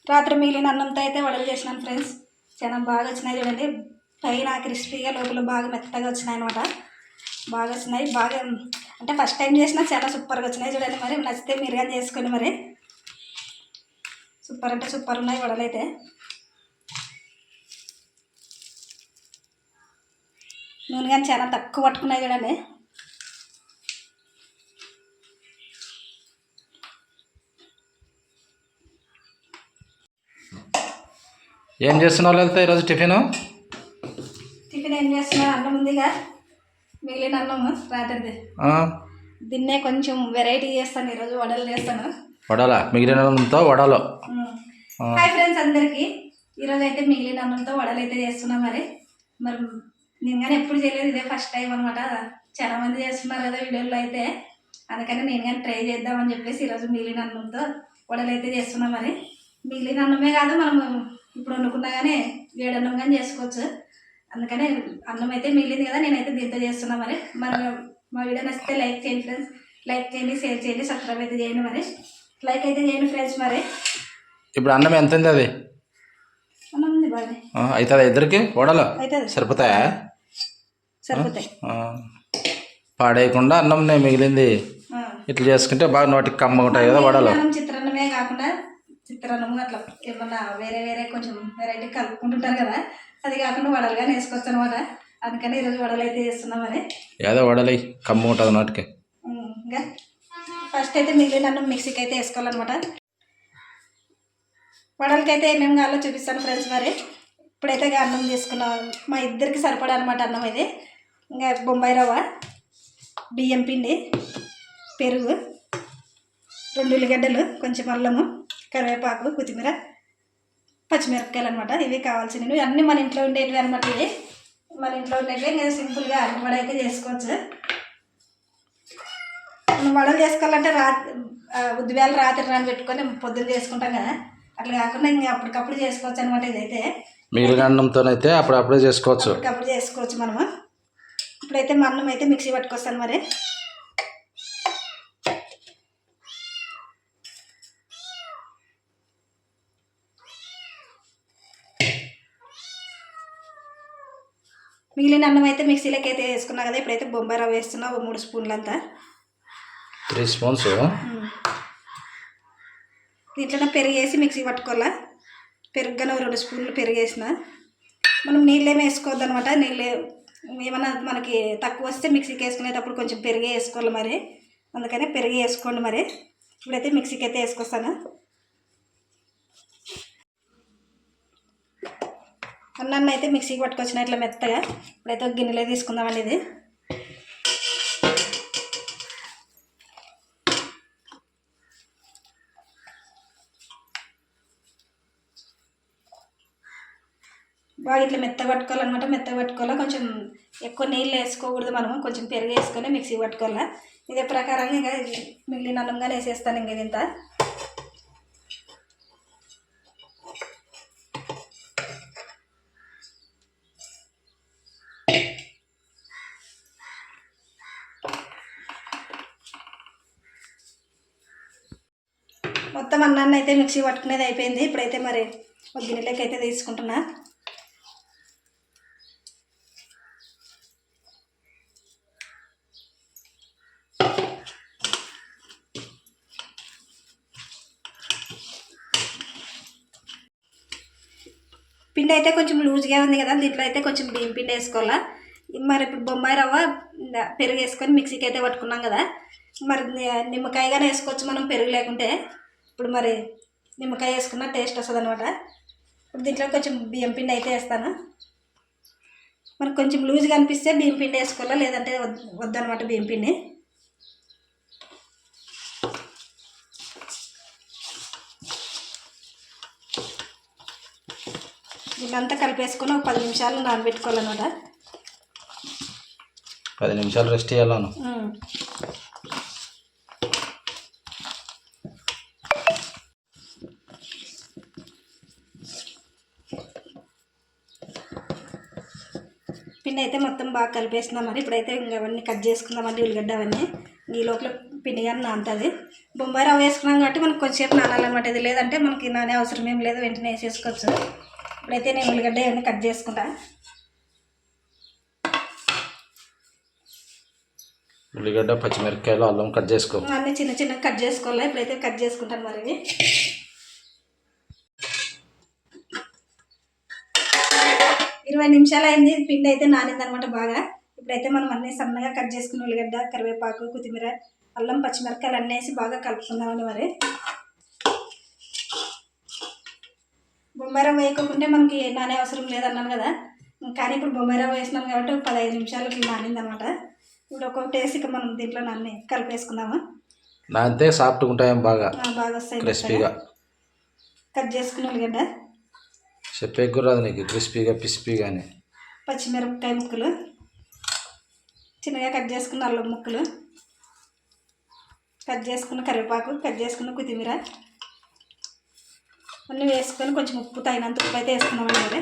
రాత్రి మిగిలిన అన్నంతో అయితే వడలు చేసినాను ఫ్రెండ్స్. చాలా బాగా వచ్చినాయి చూడండి. పైన క్రిస్పీగా లోపల బాగా మెత్తగా వచ్చినాయి అనమాట. బాగా వచ్చినాయి. బాగా అంటే ఫస్ట్ టైం చేసినా చాలా సూపర్గా వచ్చినాయి చూడండి. మరి నచ్చితే మీరు కానీ చేసుకోండి. మరి సూపర్ అంటే సూపర్ ఉన్నాయి వడలు అయితే. నూనె కానీ చాలా తక్కువ పట్టుకున్నాయి చూడండి. ఏం చేస్తున్నావు లలిత ఈరోజు టిఫిన్ ఏం చేస్తున్నా? అన్నం ఉందిగా, మిగిలిన అన్నము రాత్రిది. దీన్నే కొంచెం వెరైటీ చేస్తాను ఈరోజు. వడలు చేస్తాను. వడలా? మిగిలిన అన్నంతో వడలు. హాయ్ ఫ్రెండ్స్ అందరికీ. ఈరోజు అయితే మిగిలిన అన్నంతో వడలు అయితే చేస్తున్నాం. మరి నేను కానీ ఎప్పుడు చేయలేదు, ఇదే ఫస్ట్ టైం అనమాట. చాలా మంది చేస్తున్నారు కదా వీడియోలో అయితే, అందుకని నేను కానీ ట్రై చేద్దామని చెప్పేసి ఈరోజు మిగిలిన అన్నంతో వడలు అయితే చేస్తున్నాం. మరి మిగిలిన అన్నమే కాదు, మనం ఇప్పుడు వండుకున్నా కానీ వేడన్నం కానీ చేసుకోవచ్చు. అందుకని అన్నం అయితే మిగిలింది కదా, నేనైతే దీంతో చేస్తున్నా. మరి మా వీడియో నచ్చితే లైక్ చేయండి ఫ్రెండ్స్. లైక్ చేయండి, షేర్ చేయండి, సబ్స్క్రైబ్ అయితే చేయండి. మరి లైక్ అయితే చేయండి ఫ్రెండ్స్. మరి ఇప్పుడు అన్నం ఎంత ఉంది? అది అన్నం ఉంది బాగా అవుతుందా? ఇద్దరికి వడలు అవుతుంది. సరిపోతాయా? సరిపోతాయి. పాడేయకుండా అన్నం మిగిలింది ఇట్లా చేసుకుంటే బాగా నోటికి కమ్మ ఉంటాయి కదా వడలు. చిత్రాన్నమే కాకుండా చిత్రాన్నము అట్లా ఏమన్నా వేరే వేరే కొంచెం వెరైటీ కలుపుకుంటుంటారు కదా, అది కాకుండా వడలుగా వేసుకోవచ్చు అనమాట. అందుకని ఈరోజు వడలు అయితే చేస్తున్నాం. మరి ఏదో వడలు కమ్మ ఉంటుంది నోటికి. ఇంకా ఫస్ట్ అయితే మిగిలిన అన్నం మిక్సీకి అయితే వేసుకోవాలన్నమాట. వడలకి అయితే ఏమేమి కావాలో చూపిస్తాను ఫ్రెండ్స్. మరి ఇప్పుడైతే అన్నం తీసుకున్నాం. మా ఇద్దరికి సరిపడా అనమాట అన్నం ఇది. ఇంకా బొంబాయి రవ్వ, బియ్యం పిండి, పెరుగు, 2 ఉల్లిగడ్డలు, కొంచెం అల్లము, కరివేపాకు, కొత్తిమీర, పచ్చిమిరపకాయలు అనమాట. ఇవి కావాల్సినవి. అన్నీ మన ఇంట్లో ఉండేటివి అనమాట. ఇవి మన ఇంట్లో ఉండేటివి. నేను సింపుల్గా అన్ని వడ అయితే చేసుకోవచ్చు. మనం వడలు చేసుకోవాలంటే ఉద్దివేళ రాత్రి నానబెట్టుకొని పొద్దున్న చేసుకుంటాం కదా, అట్లా కాకుండా ఇంకా అప్పటికప్పుడు చేసుకోవచ్చు అనమాట. ఇదైతే మిగిలిన అన్నంతోనైతే అప్పుడప్పుడే చేసుకోవచ్చు. అప్పటికప్పుడు చేసుకోవచ్చు మనము. ఇప్పుడైతే మా అన్నం అయితే మిక్సీ పట్టుకొస్తాను. మరి మిగిలిన అన్నం అయితే మిక్సీలోకి అయితే వేసుకున్నా కదా. ఇప్పుడైతే బొంబాయి రవ్వ వేస్తున్నా, 3 స్పూన్లు అంతా. 3 స్పూన్స్. దీంట్లోనే పెరుగు వేసి మిక్సీ పట్టుకోవాలా. పెరుగుగానే 2 స్పూన్లు పెరుగు వేసిన. మనం నీళ్ళు ఏమి వేసుకోవద్దు అనమాట. నీళ్ళు ఏమన్నా మనకి తక్కువ వస్తే మిక్సీకి వేసుకునేటప్పుడు కొంచెం పెరుగు వేసుకోవాలి. మరి అందుకని పెరుగు వేసుకోండి. మరి ఇప్పుడైతే మిక్సీకి అయితే వేసుకొస్తాను. అన్నాన్ని అయితే మిక్సీకి పట్టుకొచ్చిన ఇట్లా మెత్తగా. ఇప్పుడైతే ఒక గిన్నెలో తీసుకుందామండి. ఇది బాగా ఇట్లా మెత్తగా పట్టుకోవాలన్నమాట. మెత్తగా పట్టుకోవాలా. కొంచెం ఎక్కువ నీళ్ళు వేసుకోకూడదు. మనము కొంచెం పెరుగు వేసుకొని మిక్సీ పట్టుకోవాలా. ఇదే ప్రకారంగా ఇంకా మిగిలిన అన్నంగానే వేసేస్తాను. ఇంక ఇదంతా మొత్తం అన్నాన్ని అయితే మిక్సీ పట్టుకునేది అయిపోయింది. ఇప్పుడైతే మరి ఒక గిన్నెలోకి అయితే తీసుకుంటున్నా. పిండి అయితే కొంచెం లూజ్గా ఉంది కదా, దీంట్లో అయితే కొంచెం బియ్యం పిండి వేసుకోవాలా. మరి ఇప్పుడు బొంబాయి రవ్వ పెరుగు వేసుకొని మిక్సీకి అయితే పట్టుకున్నాం కదా. మరి నిమ్మకాయగానే వేసుకోవచ్చు మనం పెరుగు లేకుంటే. ఇప్పుడు మరి నిమ్మకాయ వేసుకున్న టేస్ట్ వస్తుంది అనమాట. ఇప్పుడు దీంట్లో కొంచెం బియ్యం పిండి అయితే వేస్తాను. మనకు కొంచెం లూజ్గా అనిపిస్తే బియ్యం పిండి వేసుకోవాలా, లేదంటే వద్దనమాట బియ్యం పిండి. దీన్నంతా కలిపేసుకొని ఒక 10 నిమిషాలు నానబెట్టుకోవాలన్నమాట. 10 నిమిషాలు రెస్ట్ చేయాలను. పిండి అయితే మొత్తం బాగా కలిపేస్తున్నాం. మరి ఇప్పుడైతే ఇంకా అవన్నీ కట్ చేసుకుందామండి. ఉల్లిగడ్డ అవన్నీ ఈ లోపల పిండి కానీ నానుతుంది. బొంబాయి రవ్వ వేసుకున్నాం కాబట్టి మనకు కొంచెంసేపు నానాలన్నమాట. ఇది లేదంటే మనకి నానే అవసరం ఏం లేదు, వెంటనే వేసేసుకోవచ్చు. ఇప్పుడైతే నేను ఉల్లిగడ్డ ఇవన్నీ కట్ చేసుకుంటా. ఉల్లిగడ్డ, పచ్చిమిరపకాయలు, అల్లం కట్ చేసుకో. అన్నీ చిన్న చిన్నగా కట్ చేసుకోవాలి. ఇప్పుడైతే కట్ చేసుకుంటాను. మరి ఇవి 20 నిమిషాలు అయింది. పిండి అయితే నానిందనమాట బాగా. ఇప్పుడైతే మనం అన్నీ సన్నగా కట్ చేసుకుని ఉల్లిగడ్డ, కరివేపాకు, కొత్తిమీర, అల్లం, పచ్చిమిరపకాయలు అన్నీ వేసి బాగా కలుపుకుందామని. మరి బొంబాయి రవ్వ వేయకుంటే మనకి నానే అవసరం లేదన్నాను కదా, కానీ ఇప్పుడు బొంబాయి రవ్వ వేసినాం కాబట్టి 15 నిమిషాలు ఇట్లా నానిందనమాట. ఇప్పుడు ఒక్కొక్కటి వేసి ఇక మనం దీంట్లో అన్నీ కలిపేసుకుందామా. నానితే సాఫ్ట్గా ఉంటాయేమో, బాగా బాగా వస్తాయి క్రిస్పీగా. కట్ చేసుకుని ఉల్లిగడ్డ, చెప్పే కుర్రాదు నీకు, క్రిస్పీగా పిస్పీగా అని. పచ్చిమిరపకాయ ముక్కలు, చిన్నగా కట్ చేసుకున్న అల్లం ముక్కలు, కట్ చేసుకున్న కరివేపాకు, కట్ చేసుకున్న కొత్తిమీర అన్నీ వేసుకొని కొంచెం ఉప్పు తగినంత ఉప్పు అయితే వేసుకున్నామండి. మరి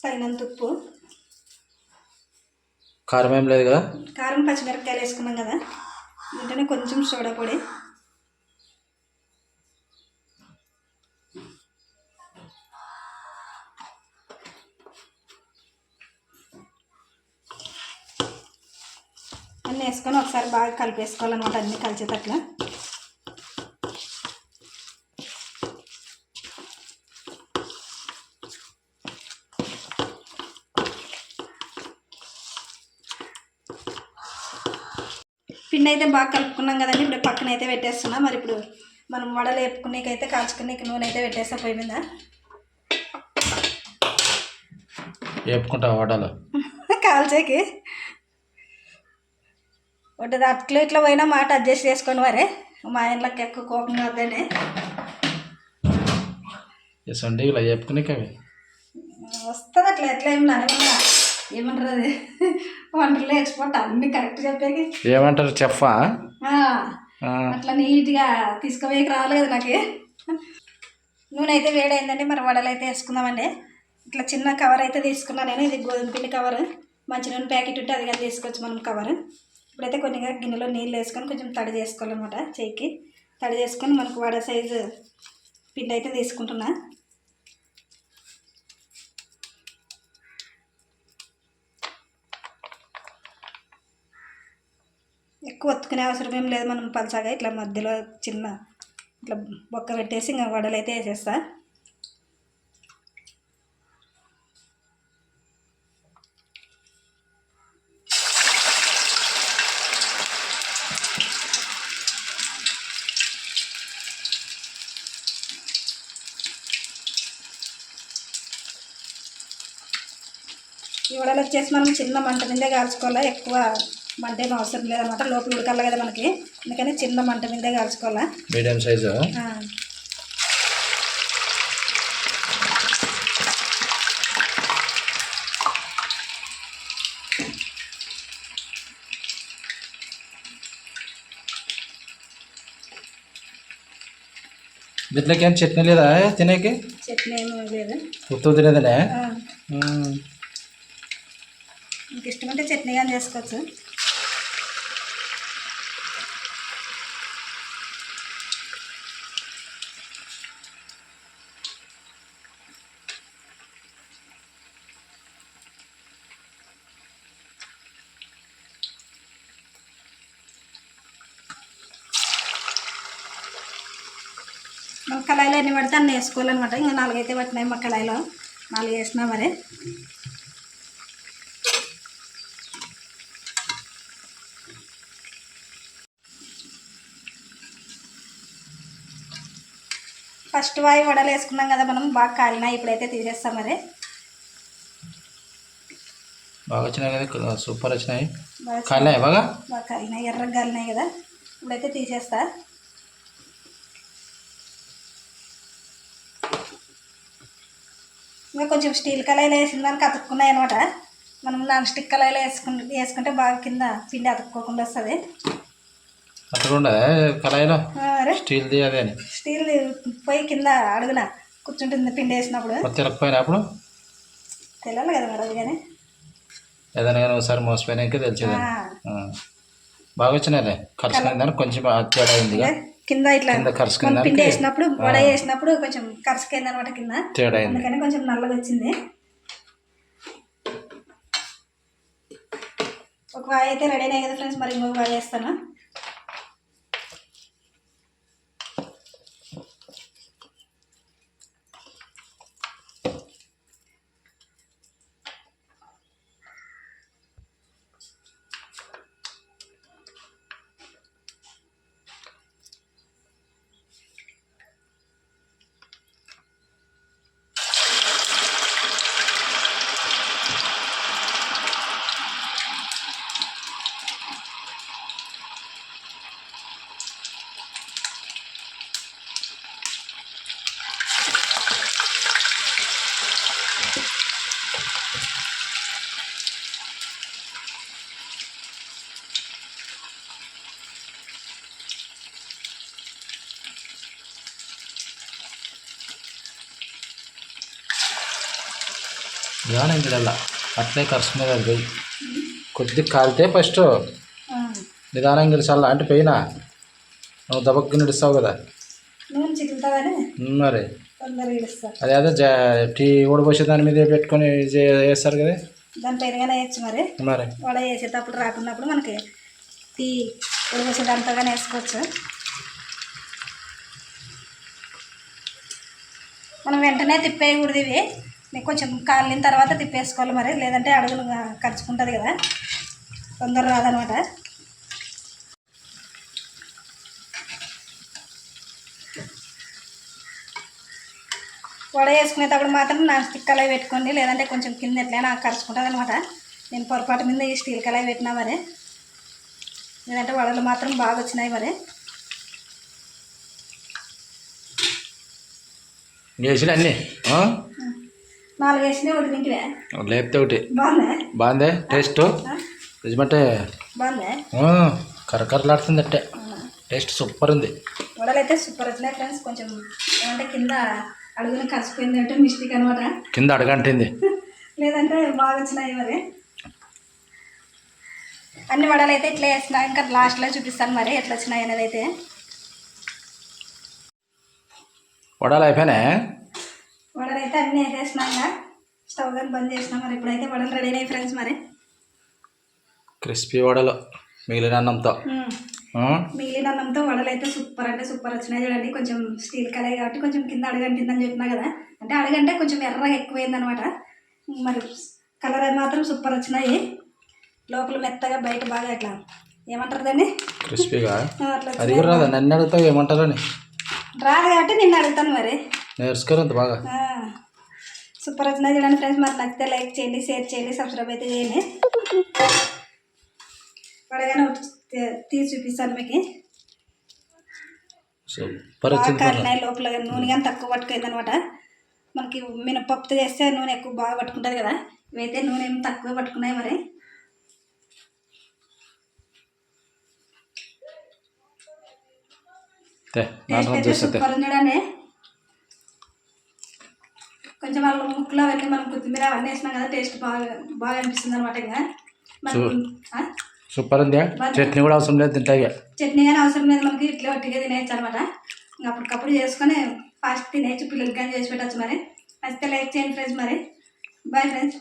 తగినంత ఉప్పు, కారం ఏం లేదు కదా, కారం, పచ్చిమిరపకాయలు వేసుకున్నాం కదా, దీంట్లోనే కొంచెం సోడా పొడి, అన్నీ వేసుకొని ఒకసారి బాగా కలిపేసుకోవాలన్నమాట. అన్నీ కలిసేటట్లా. పిండి అయితే బాగా కలుపుకున్నాం కదండి. ఇప్పుడు పక్కన అయితే పెట్టేస్తున్నా. మరి ఇప్పుడు మనం వడలు వేపుకునేకైతే కాల్చుకునే నూనె అయితే పెట్టేస్తా పొయ్యి మీద. వేపుకుంటావు వడలు కాల్చేకి ఒకటి అట్లా ఇట్లా పోయినా మాట అడ్జస్ట్ చేసుకొని మరే. మా ఇంట్లోకి ఎక్కువ కోపం కాదండి. వేసండి ఇలా వేపుకునే అవి వస్తుంది అట్లా ఎట్లా ఏం నానేమన్నా ఏమంటారు అది, వంటల్లో ఎక్స్పర్ట్ అన్ని కరెక్ట్ చెప్పేకి. ఏమంటారు చెప్పా, అట్లా నీట్గా తీసుకుపోయేకి రావాలి కదా నాకు. నూనె అయితే వేడైందండి. మరి వడలు అయితే వేసుకుందామండి. ఇట్లా చిన్న కవర్ అయితే తీసుకున్నాను నేను. ఇది గోధుమ పిండి కవర్, మంచి నూనె ప్యాకెట్ ఉంటే అది కానీ తీసుకోవచ్చు మనం కవర్. ఇప్పుడైతే కొద్దిగా గిన్నెలో నీళ్ళు వేసుకొని కొంచెం తడి చేసుకోవాలన్నమాట. చేయికి తడి చేసుకొని మనకు వడ సైజు పిండి అయితే తీసుకుంటున్నా. ఎక్కువ ఒత్తుకునే అవసరం ఏం లేదు. మనం పలసాగా ఇట్లా మధ్యలో చిన్న ఇట్లా బొక్క పెట్టేసి ఇంకా వడలు అయితే వేసేస్తా. ఈ వడలు వచ్చేసి మనం చిన్న మంట మీదే కాల్చుకోవాలా. ఎక్కువ మంట ఏం అవసరం లేదనమాట. లోపల ఉడకాలి కదా మనకి, అందుకని చిన్న మంట మీదే కాల్చుకోవాలా. Medium size. దీంట్లోకి ఏం చట్నీ లేదా తినేకి? చట్నీ ఏమీ లేదు, ఉత్తు తినేదనే. మీకు ఇష్టమంటే చట్నీ కానీ చేసుకోవచ్చు. మన కళాయిలో ఎన్ని పడితే అన్నీ వేసుకోవాలన్నమాట. ఇంకా 4 అయితే పట్టినాయి మా కళాయిలో, 4 వేసినా. మరి ఫస్ట్ వాయి వడలు వేసుకున్నాం కదా మనం, బాగా కాలినాయి. ఇప్పుడైతే తీసేస్తాం. మరి బాగా వచ్చినాయి కదా, సూపర్ వచ్చినాయి. కాలినాయి బాగా, బాగా కాలినాయి, ఎర్రగా కాలినాయి కదా. ఇప్పుడైతే తీసేస్తా. ఇంకా కొంచెం స్టీల్ కళాయిలో వేసిన దానికి అతుక్కున్నాయి అనమాట. మనం నాన్ స్టిక్ కళాయిలో వేసుకుంటే బాగా కింద పిండి అతుక్కోకుండా వస్తుంది. అట్లా ఉండదా కళాయిలో? స్టీల్ది అదే అని స్టీల్ పోయి కింద అడుగున కూర్చుంటుంది పిండి వేసినప్పుడు. తిరగపోయినప్పుడు తెలియాలి కదా మరి అది కానీ. ఏదైనా కానీ ఒకసారి మోసపోయినాక తెలిసేదా. బాగా వచ్చినాయిలే. కరుచుకునే దానికి కొంచెం తేడా అయింది కింద ఇట్లా కరుచుకునే పిండి వేసినప్పుడు వడ వేసినప్పుడు కొంచెం కరుచుకైంది అనమాట కింద, తేడా అయింది. అందుకని కొంచెం నల్లగా వచ్చింది. ఒక వాయి అయితే రెడీ అయినాయి కదా ఫ్రెండ్స్, మరి ఇంకొక వాయి వేస్తాను. నిదానం గిడల్లా అట్లే కరుచుకునేది అది పోయి కొద్దిగా కాలితే ఫస్ట్ నిదానం గిడిచాల అంటే పోయినా నువ్వు దబక్కి నిడుస్తావు కదా నూనె చిక్కుతుందని మరి తొందరగా ఇడుస్తారు. అదే టీ ఊడబోసే దాని మీద పెట్టుకొని వేస్తారు కదా, దాని పైనగానే వేయచ్చు. మరి వడ వేసేటప్పుడు రాకున్నప్పుడు మనకి టీ ఉడబోసే దాంతోగానే వేసుకోవచ్చు. మనం వెంటనే తిప్పేయకూడదు ఇవి, మీకు కొంచెం కాలిన తర్వాత తిప్పేసుకోవాలి మరి, లేదంటే అడుగులు ఖర్చుకుంటుంది కదా, తొందర రాదనమాట. వడ వేసుకునేటప్పుడు మాత్రం నాన్ స్టిక్ కళాయి పెట్టుకోండి, లేదంటే కొంచెం కింద ఎట్లయినా ఖర్చుకుంటుంది అనమాట. నేను పొరపాటు మీద ఈ స్టీల్ కళాయి పెట్టినా మరి, లేదంటే వడలు మాత్రం బాగా వచ్చినాయి మరి. వేసిన అన్నీ 4 వేసినాయి, ఒకటి తింటివే లేపితే ఒకటి బాగుందే టేస్ట్ నిజమంటే బాగుందే, కరకరలాడుతుంది అంటే టేస్ట్ సూపర్ ఉంది. వడలు అయితే సూపర్ వచ్చినాయి ఫ్రెండ్స్. కొంచెం ఏమంటే కింద అడుగున కలిసిపోయింది అంటే మిస్టేక్ అనమాట, కింద అడగంటింది లేదంటే బాగా వచ్చినాయి మరి. అన్ని వడలు అయితే ఇట్లా వేసిన, ఇంకా లాస్ట్లో చూపిస్తాను మరి ఎట్లా వచ్చినాయి అనేది. అయితే వడలు అయిపోయినా, వడలు అయితే అన్నీ వేసేసినాక స్టవ్ కానీ బంద్ చేసినా మరి. ఇప్పుడైతే వడలు రెడీ అయినాయి ఫ్రెండ్స్ మరి. క్రిస్పీ వడలు మిగిలిన అన్నంతో మిగిలిన అన్నంతో వడలు అయితే సూపర్ అంటే సూపర్ వచ్చినాయి. చూడండి, కొంచెం స్టీల్ కళాయి కాబట్టి కొంచెం కింద అడగంటిందని చెప్పినా కదా, అంటే అడగంటే కొంచెం ఎర్రగా ఎక్కువైంది అనమాట. మరి కలర్ అది మాత్రం సూపర్ వచ్చినాయి, లోపల మెత్తగా బయట బాగా అట్లా ఏమంటారు దాన్ని క్రిస్పీగా. అట్లా అది కూడా రాదా, నన్ను అడుగుతావు ఏమంటారని. రాదు కాబట్టి నిన్ను అడుగుతాను మరి. నేర్చుకోరు అంత బాగా సూపర్ వచ్చినాయి చూడండి ఫ్రెండ్స్. మరి నచ్చితే లైక్ చేయండి, షేర్ చేయండి, సబ్స్క్రైబ్ అయితే చేయండి. పడగానే తీసి చూపిస్తాను మీకు. బాగా కాలినాయి, లోపల నూనె కానీ తక్కువ పట్టుకుంది అనమాట. మనకి మినపప్పుతో చేస్తే నూనె ఎక్కువ బాగా పట్టుకుంటుంది కదా, ఇవైతే నూనె ఏమి తక్కువ పట్టుకున్నాయి మరి. టేస్ట్ అయితే సూపర్ ఉంది చూడండి. కొంచెం వాళ్ళ ముక్కలు అవన్నీ మనం కొత్తిమీర అవన్నీ వేసినాం కదా, టేస్ట్ బాగా అనిపిస్తుంది అనమాట. ఇంకా సూపర్ ఉంది. చట్నీ కూడా అవసరం లేదు, తింటాయి. చట్నీ కానీ అవసరం లేదు, మనకి ఇట్లా ఒట్టిగా తినేయచ్చు అనమాట. అప్పటికప్పుడు చేసుకొని ఫాస్ట్ తినేయచ్చు, పిల్లలకి కానీ చేసి పెట్టచ్చు మరి. నచ్చితే లైక్ చేయండి ఫ్రెండ్స్ మరి. Bye friends.